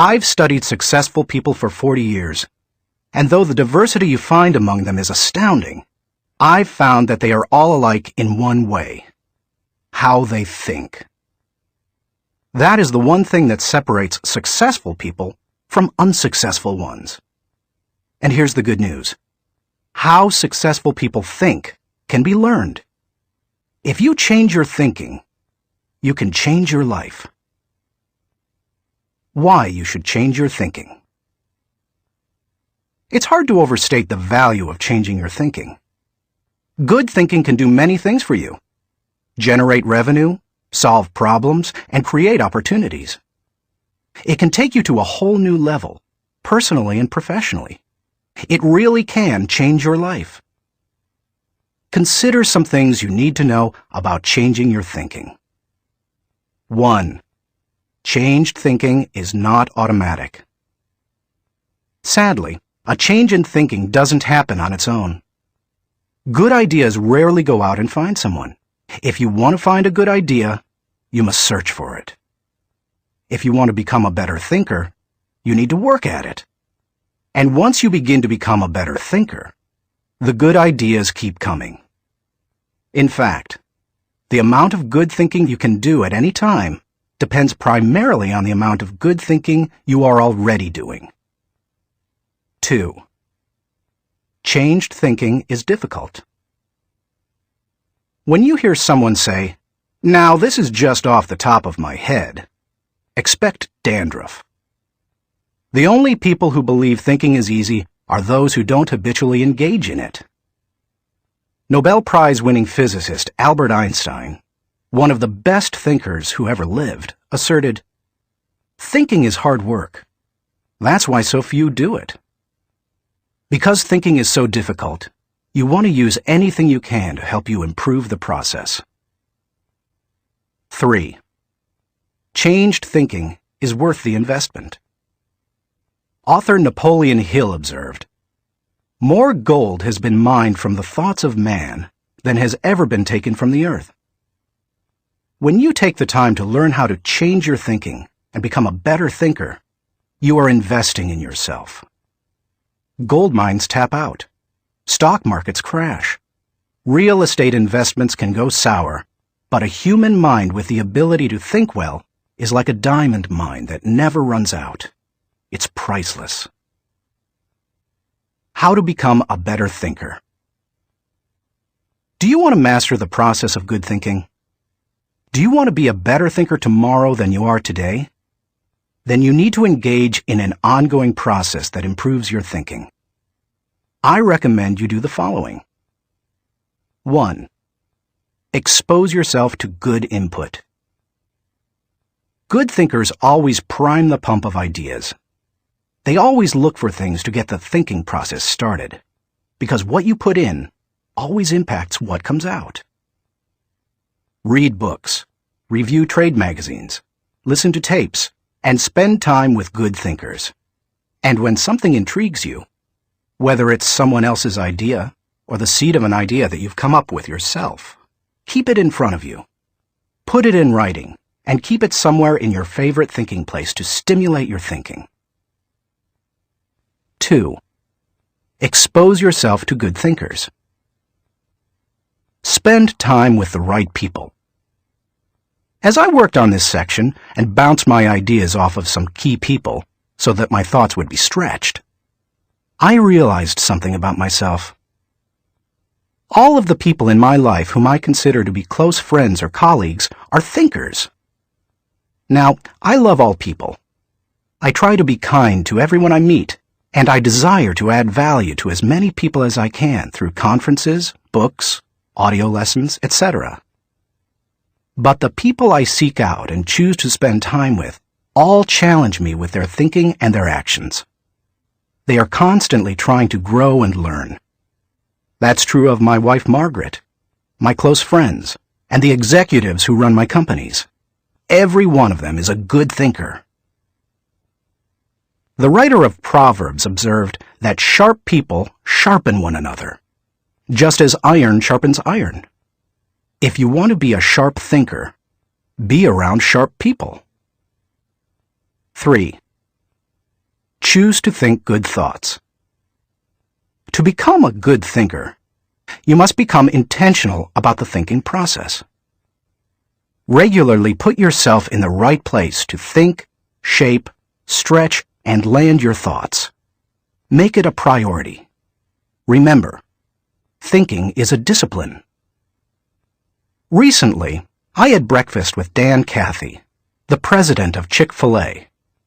I've studied successful people for 40 years, and though the diversity you find among them is astounding, I've found that they are all alike in one way: how they think. That is the one thing that separates successful people from unsuccessful ones. And here's the good news. How successful people think can be learned. If you change your thinking, you can change your life. Why you should change your thinking. It's hard to overstate the value of changing your thinking. Good thinking can do many things for you: generate revenue, solve problems, and create opportunities. It can take you to a whole new level, personally and professionally. It really can change your life. Consider some things you need to know about changing your thinking. 1. Changed thinking is not automatic. Sadly, a change in thinking doesn't happen on its own. Good ideas rarely go out and find someone. If you want to find a good idea, you must search for it. If you want to become a better thinker, you need to work at it. And once you begin to become a better thinker, the good ideas keep coming. In fact, the amount of good thinking you can do at any time depends primarily on the amount of good thinking you are already doing. 2. Changed thinking is difficult. When you hear someone say, "Now this is just off the top of my head," expect dandruff. The only people who believe thinking is easy are those who don't habitually engage in it. Nobel Prize-winning physicist Albert Einstein, one of the best thinkers who ever lived, asserted, "Thinking is hard work. That's why so few do it." Because thinking is so difficult, you want to use anything you can to help you improve the process. 3. Changed thinking is worth the investment. Author Napoleon Hill observed, "More gold has been mined from the thoughts of man than has ever been taken from the earth." When you take the time to learn how to change your thinking and become a better thinker, you are investing in yourself. Gold mines tap out. Stock markets crash. Real estate investments can go sour, but a human mind with the ability to think well is like a diamond mine that never runs out. It's priceless. How to become a better thinker. Do you want to master the process of good thinking? Do you want to be a better thinker tomorrow than you are today? Then you need to engage in an ongoing process that improves your thinking. I recommend you do the following. 1. Expose yourself to good input. Good thinkers always prime the pump of ideas. They always look for things to get the thinking process started, because what you put in always impacts what comes out. Read books, review trade magazines, listen to tapes, and spend time with good thinkers. And when something intrigues you, whether it's someone else's idea or the seed of an idea that you've come up with yourself, keep it in front of you. Put it in writing and keep it somewhere in your favorite thinking place to stimulate your thinking. 2. Expose yourself to good thinkers. Spend time with the right people. As I worked on this section and bounced my ideas off of some key people so that my thoughts would be stretched, I realized something about myself. All of the people in my life whom I consider to be close friends or colleagues are thinkers. Now, I love all people. I try to be kind to everyone I meet, and I desire to add value to as many people as I can through conferences, books, audio lessons, etc. But the people I seek out and choose to spend time with all challenge me with their thinking and their actions. They are constantly trying to grow and learn. That's true of my wife Margaret, my close friends, and the executives who run my companies. Every one of them is a good thinker. The writer of Proverbs observed that sharp people sharpen one another, just as iron sharpens iron. If you want to be a sharp thinker, be around sharp people. 3. Choose to think good thoughts. To become a good thinker, you must become intentional about the thinking process. Regularly put yourself in the right place to think, shape, stretch, and land your thoughts. Make it a priority. Remember, thinking is a discipline. Recently, I had breakfast with Dan Cathy, the president of Chick-fil-A,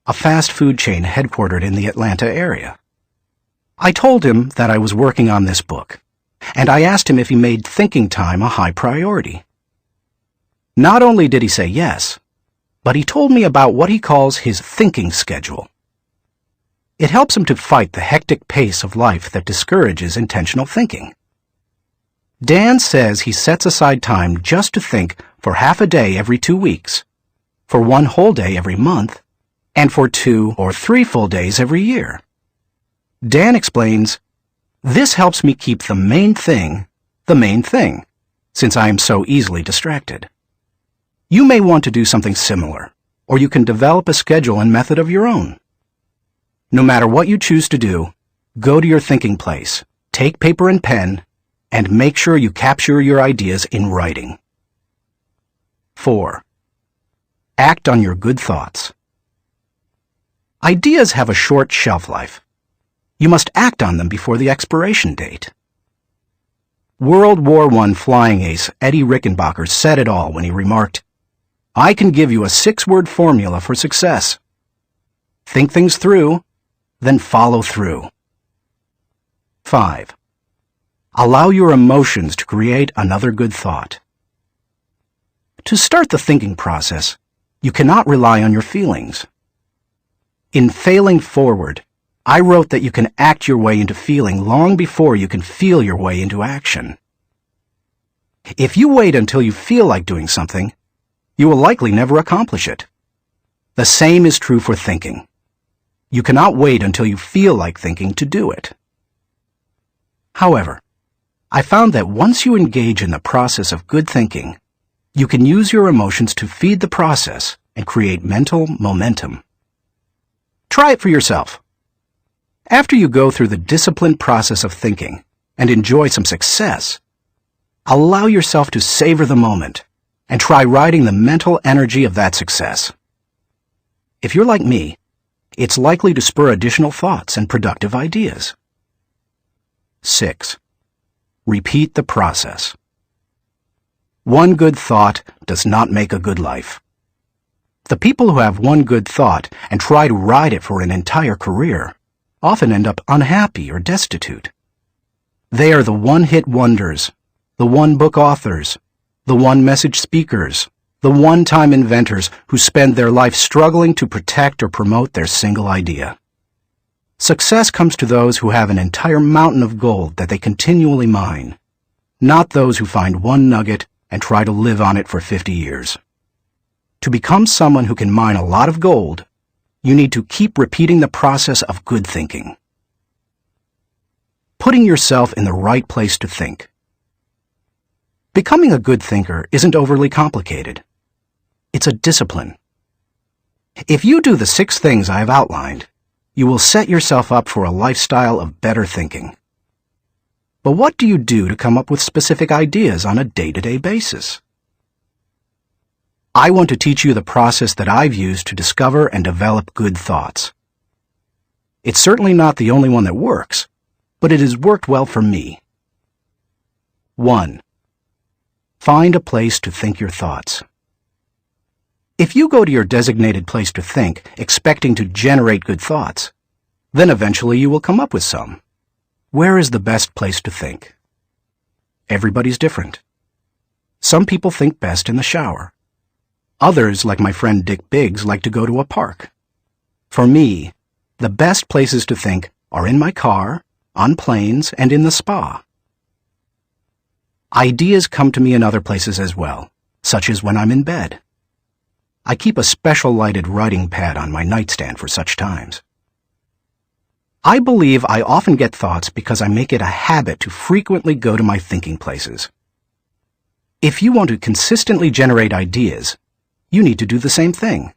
a fast food chain headquartered in the Atlanta area. I told him that I was working on this book, and I asked him if he made thinking time a high priority. Not only did he say yes, but he told me about what he calls his thinking schedule. It helps him to fight the hectic pace of life that discourages intentional thinking. Dan says he sets aside time just to think for half a day every 2 weeks, for 1 whole day every month, and for 2 or 3 full days every year. Dan explains, "This helps me keep the main thing, since I am so easily distracted." You may want to do something similar, or you can develop a schedule and method of your own. No matter what you choose to do, go to your thinking place, take paper and pen, and make sure you capture your ideas in writing. 4. Act on your good thoughts. Ideas have a short shelf life. You must act on them before the expiration date. World War I flying ace Eddie Rickenbacker said it all when he remarked, "I can give you a 6-word formula for success. Think things through, then follow through." 5. Allow your emotions to create another good thought. To start the thinking process, you cannot rely on your feelings. In Failing Forward, I wrote that you can act your way into feeling long before you can feel your way into action. If you wait until you feel like doing something, you will likely never accomplish it. The same is true for thinking. You cannot wait until you feel like thinking to do it. However, I found that once you engage in the process of good thinking, you can use your emotions to feed the process and create mental momentum. Try it for yourself. After you go through the disciplined process of thinking and enjoy some success, allow yourself to savor the moment and try riding the mental energy of that success. If you're like me, it's likely to spur additional thoughts and productive ideas. 6. Repeat the process. One good thought does not make a good life. The people who have one good thought and try to ride it for an entire career often end up unhappy or destitute. They are the one-hit wonders, the one-book authors, the one-message speakers, the one-time inventors who spend their life struggling to protect or promote their single idea. Success comes to those who have an entire mountain of gold that they continually mine, not those who find one nugget and try to live on it for 50 years. To become someone who can mine a lot of gold, you need to keep repeating the process of good thinking. Putting yourself in the right place to think. Becoming a good thinker isn't overly complicated. It's a discipline. If you do the 6 things I have outlined, you will set yourself up for a lifestyle of better thinking. But what do you do to come up with specific ideas on a day-to-day basis? I want to teach you the process that I've used to discover and develop good thoughts. It's certainly not the only one that works, but it has worked well for me. 1. Find a place to think your thoughts. If you go to your designated place to think, expecting to generate good thoughts, then eventually you will come up with some. Where is the best place to think? Everybody's different. Some people think best in the shower. Others, like my friend Dick Biggs, like to go to a park. For me, the best places to think are in my car, on planes, and in the spa. Ideas come to me in other places as well, such as when I'm in bed. I keep a special lighted writing pad on my nightstand for such times. I believe I often get thoughts because I make it a habit to frequently go to my thinking places. If you want to consistently generate ideas, you need to do the same thing.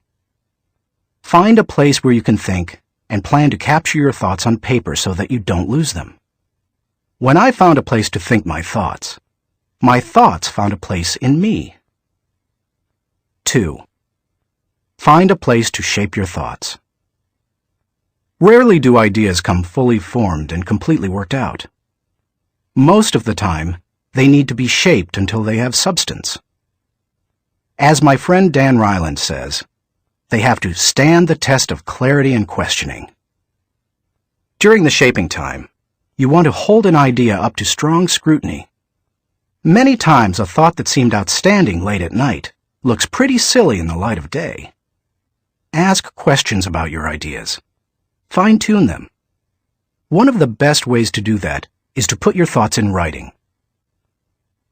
Find a place where you can think and plan to capture your thoughts on paper so that you don't lose them. When I found a place to think my thoughts found a place in me. 2. Find a place to shape your thoughts. Rarely do ideas come fully formed and completely worked out. Most of the time, they need to be shaped until they have substance. As my friend Dan Ryland says, they have to stand the test of clarity and questioning. During the shaping time, you want to hold an idea up to strong scrutiny. Many times a thought that seemed outstanding late at night looks pretty silly in the light of day. Ask questions about your ideas. Fine-tune them. One of the best ways to do that is to put your thoughts in writing.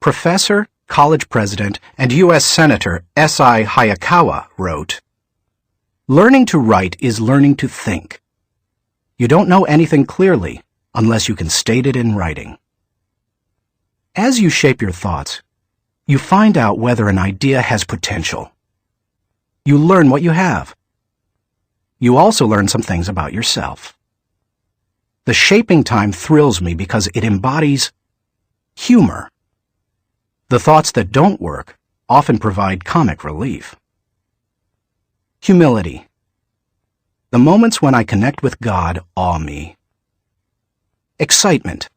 Professor, college president, and U.S. Senator S.I. Hayakawa wrote, "Learning to write is learning to think. You don't know anything clearly unless you can state it in writing." As you shape your thoughts, you find out whether an idea has potential. You learn what you have. You also learn some things about yourself. The shaping time thrills me because it embodies humor. The thoughts that don't work often provide comic relief. Humility. The moments when I connect with God awe me. Excitement.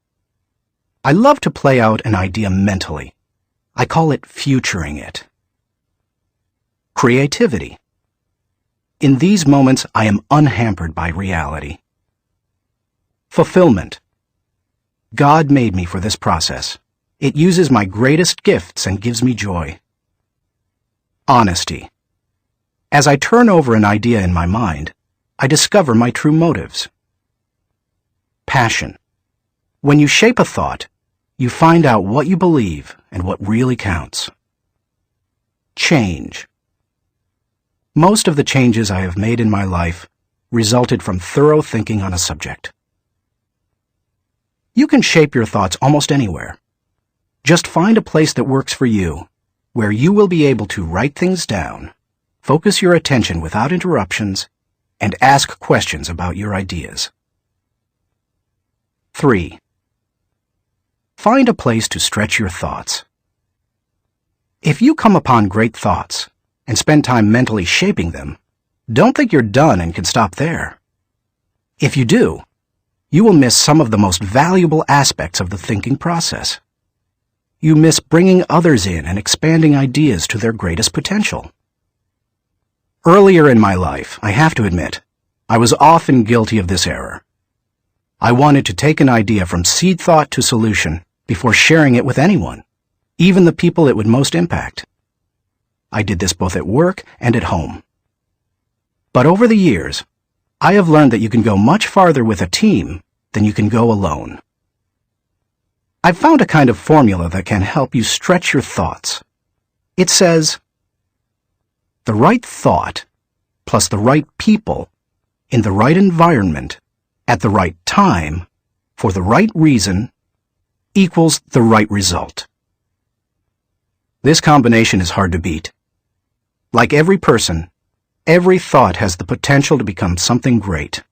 I love to play out an idea mentally. I call it futuring it. Creativity. In these moments, I am unhampered by reality. Fulfillment. God made me for this process. It uses my greatest gifts and gives me joy. Honesty. As I turn over an idea in my mind, I discover my true motives. Passion. When you shape a thought, you find out what you believe and what really counts. Change. Most of the changes I have made in my life resulted from thorough thinking on a subject. You can shape your thoughts almost anywhere. Just find a place that works for you, where you will be able to write things down, focus your attention without interruptions, and ask questions about your ideas. 3. Find a place to stretch your thoughts. If you come upon great thoughts and spend time mentally shaping them, don't think you're done and can stop there. If you do, you will miss some of the most valuable aspects of the thinking process. You miss bringing others in and expanding ideas to their greatest potential. Earlier in my life, I have to admit, I was often guilty of this error. I wanted to take an idea from seed thought to solution before sharing it with anyone, even the people it would most impact. I did this both at work and at home. But over the years, I have learned that you can go much farther with a team than you can go alone. I've found a kind of formula that can help you stretch your thoughts. It says, the right thought plus the right people in the right environment at the right time for the right reason equals the right result. This combination is hard to beat. Like every person, every thought has the potential to become something great.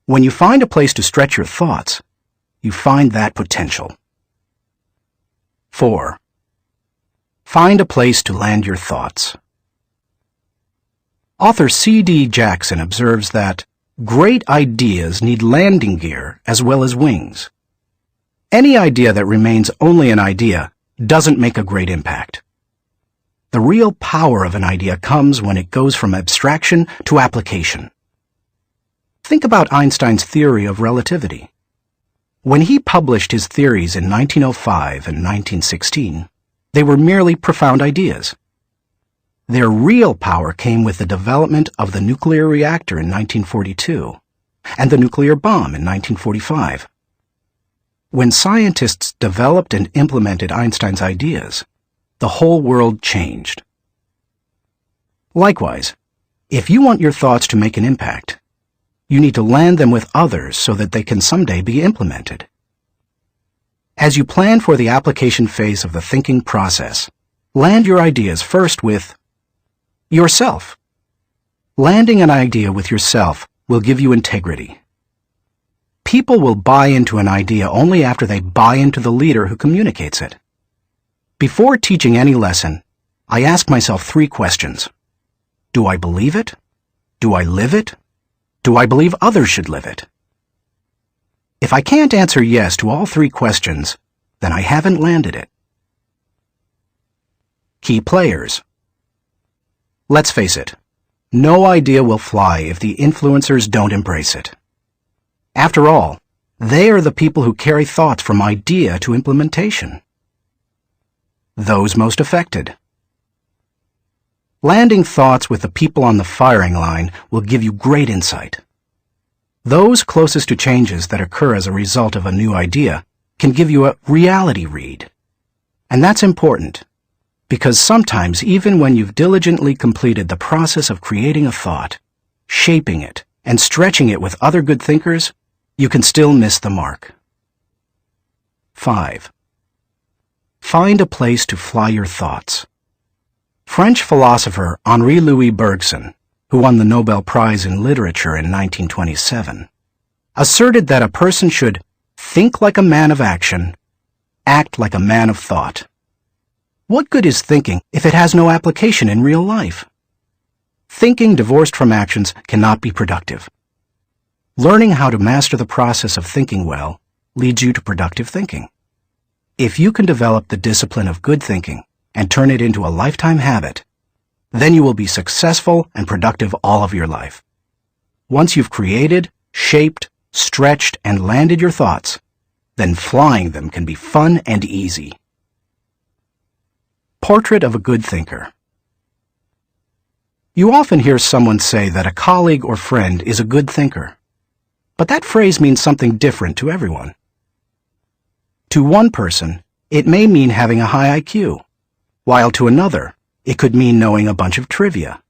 When you find a place to stretch your thoughts, you find that potential. 4. Find a place to land your thoughts. Author C.D. Jackson observes that great ideas need landing gear as well as wings. Any idea that remains only an idea doesn't make a great impact. The real power of an idea comes when it goes from abstraction to application. Think about Einstein's theory of relativity. When he published his theories in 1905 and 1916, they were merely profound ideas. Their real power came with the development of the nuclear reactor in 1942 and the nuclear bomb in 1945. When scientists developed and implemented Einstein's ideas, the whole world changed. Likewise, if you want your thoughts to make an impact, you need to land them with others so that they can someday be implemented. As you plan for the application phase of the thinking process, land your ideas first with yourself. Landing an idea with yourself will give you integrity. People will buy into an idea only after they buy into the leader who communicates it. Before teaching any lesson, I ask myself 3 questions. Do I believe it? Do I live it? Do I believe others should live it? If I can't answer yes to all 3 questions, then I haven't landed it. Key players. Let's face it, no idea will fly if the influencers don't embrace it. After all, they are the people who carry thoughts from idea to implementation. Those most affected. Landing thoughts with the people on the firing line will give you great insight. Those closest to changes that occur as a result of a new idea can give you a reality read. And that's important, because sometimes even when you've diligently completed the process of creating a thought, shaping it, and stretching it with other good thinkers, you can still miss the mark. 5. Find a place to fly your thoughts. French philosopher Henri-Louis Bergson, who won the Nobel Prize in Literature in 1927, asserted that a person should think like a man of action, act like a man of thought. What good is thinking if it has no application in real life? Thinking divorced from actions cannot be productive. Learning how to master the process of thinking well leads you to productive thinking. If you can develop the discipline of good thinking and turn it into a lifetime habit, then you will be successful and productive all of your life. Once you've created, shaped, stretched, and landed your thoughts, then flying them can be fun and easy. Portrait of a good thinker. You often hear someone say that a colleague or friend is a good thinker, but that phrase means something different to everyone. To one person, it may mean having a high IQ, while to another, it could mean knowing a bunch of trivia,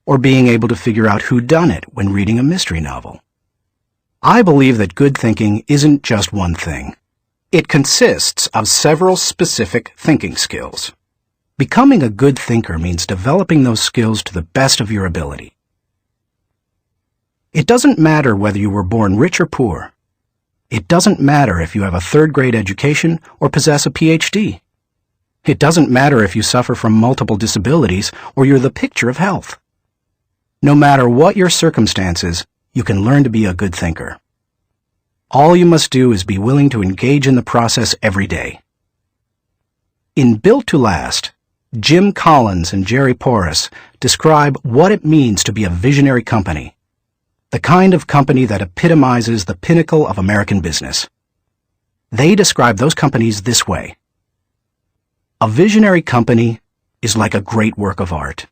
or being able to figure out who done it when reading a mystery novel. I believe that good thinking isn't just one thing. It consists of several specific thinking skills. Becoming a good thinker means developing those skills to the best of your ability. It doesn't matter whether you were born rich or poor. It doesn't matter if you have a 3rd-grade education or possess a PhD. It doesn't matter if you suffer from multiple disabilities or you're the picture of health. No matter what your circumstances, you can learn to be a good thinker. All you must do is be willing to engage in the process every day. In Built to Last, Jim Collins and Jerry Porras describe what it means to be a visionary company, the kind of company that epitomizes the pinnacle of American business. They describe those companies this way. A visionary company is like a great work of art.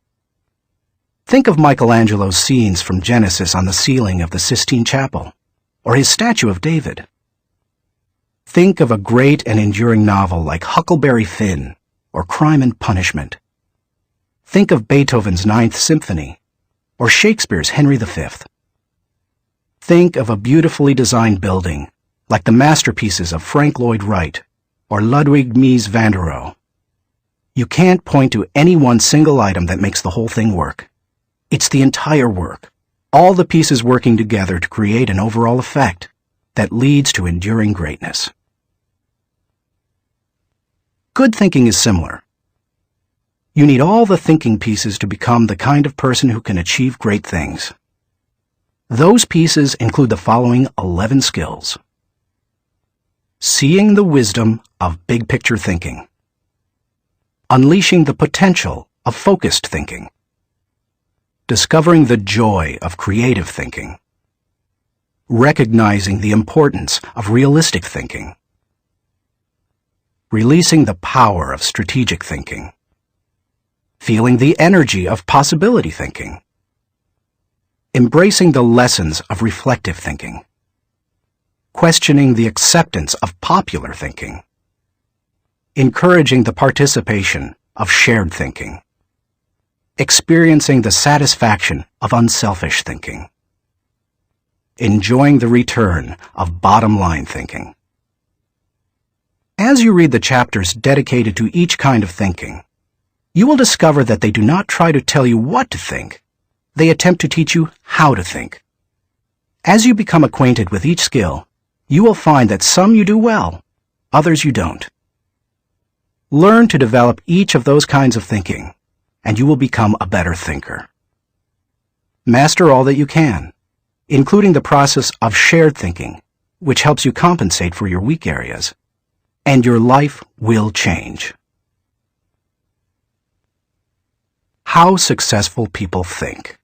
Think of Michelangelo's scenes from Genesis on the ceiling of the Sistine Chapel, or his statue of David. Think of a great and enduring novel like Huckleberry Finn or Crime and Punishment. Think of Beethoven's Ninth Symphony or Shakespeare's Henry V. Think of a beautifully designed building like the masterpieces of Frank Lloyd Wright or Ludwig Mies van der Rohe. You can't point to any one single item that makes the whole thing work. It's the entire work, all the pieces working together to create an overall effect that leads to enduring greatness. Good thinking is similar. You need all the thinking pieces to become the kind of person who can achieve great things. Those pieces include the following 11 skills. Seeing the wisdom of big picture thinking. Unleashing the potential of focused thinking. Discovering the joy of creative thinking. Recognizing the importance of realistic thinking. Releasing the power of strategic thinking. Feeling the energy of possibility thinking. Embracing the lessons of reflective thinking. Questioning the acceptance of popular thinking. Encouraging the participation of shared thinking. Experiencing the satisfaction of unselfish thinking. Enjoying the return of bottom-line thinking. As you read the chapters dedicated to each kind of thinking, you will discover that they do not try to tell you what to think. They attempt to teach you how to think. As you become acquainted with each skill, you will find that some you do well, others you don't. Learn to develop each of those kinds of thinking, and you will become a better thinker. Master all that you can, including the process of shared thinking, which helps you compensate for your weak areas, and your life will change. How successful people think.